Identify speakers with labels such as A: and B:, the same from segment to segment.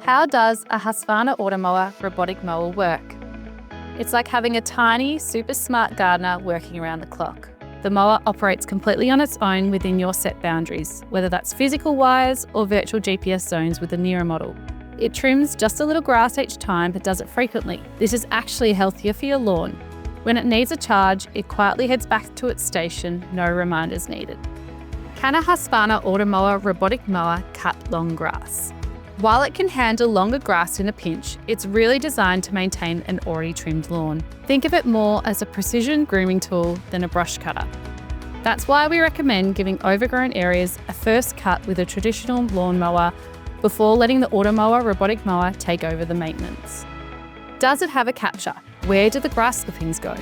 A: How does a Husqvarna Automower Robotic Mower work? It's like having a tiny, super smart gardener working around the clock. The mower operates completely on its own within your set boundaries, whether that's physical wires or virtual GPS zones with a nearer model. It trims just a little grass each time but does it frequently. This is actually healthier for your lawn. When it needs a charge, it quietly heads back to its station, no reminders needed. Can a Husqvarna Automower Robotic Mower cut long grass? While it can handle longer grass in a pinch, it's really designed to maintain an already trimmed lawn. Think of it more as a precision grooming tool than a brush cutter. That's why we recommend giving overgrown areas a first cut with a traditional lawnmower before letting the Automower Robotic Mower take over the maintenance. Does it have a catcher? Where do the grass clippings go?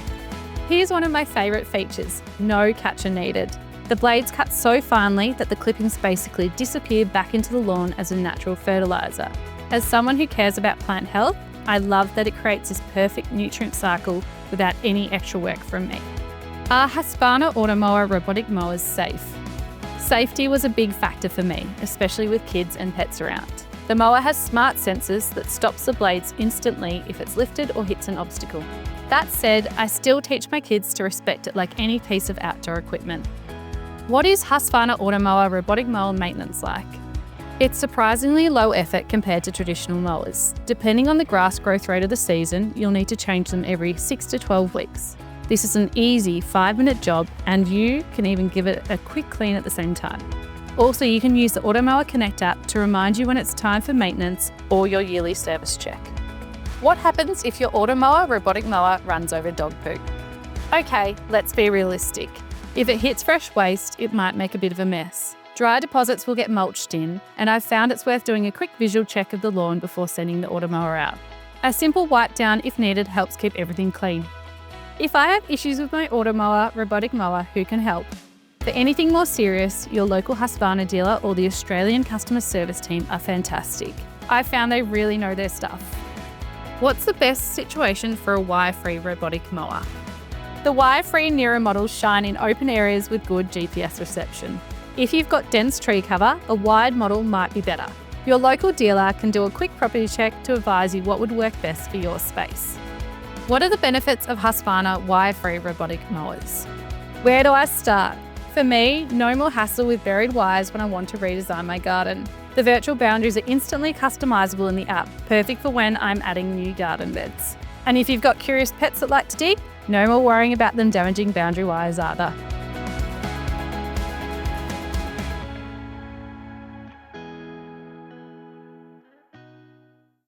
A: Here's one of my favourite features: no catcher needed. The blades cut so finely that the clippings basically disappear back into the lawn as a natural fertiliser. As someone who cares about plant health, I love that it creates this perfect nutrient cycle without any extra work from me. Are Husqvarna Automower Robotic Mowers safe? Safety was a big factor for me, especially with kids and pets around. The mower has smart sensors that stops the blades instantly if it's lifted or hits an obstacle. That said, I still teach my kids to respect it like any piece of outdoor equipment. What is Husqvarna Automower Robotic Mower maintenance like? It's surprisingly low effort compared to traditional mowers. Depending on the grass growth rate of the season, you'll need to change them every 6 to 12 weeks. This is an easy 5-minute job, and you can even give it a quick clean at the same time. Also, you can use the Automower Connect app to remind you when it's time for maintenance or your yearly service check. What happens if your Automower Robotic Mower runs over dog poo? Okay, let's be realistic. If it hits fresh waste, it might make a bit of a mess. Dry deposits will get mulched in, and I've found it's worth doing a quick visual check of the lawn before sending the Automower out. A simple wipe down, if needed, helps keep everything clean. If I have issues with my Automower Robotic Mower, who can help? For anything more serious, your local Husqvarna dealer or the Australian customer service team are fantastic. I found they really know their stuff. What's the best situation for a wire-free robotic mower? The wire-free Nearer models shine in open areas with good GPS reception. If you've got dense tree cover, a wired model might be better. Your local dealer can do a quick property check to advise you what would work best for your space. What are the benefits of Husqvarna wire-free robotic mowers? Where do I start? For me, no more hassle with buried wires when I want to redesign my garden. The virtual boundaries are instantly customisable in the app, perfect for when I'm adding new garden beds. And if you've got curious pets that like to dig, no more worrying about them damaging boundary wires either.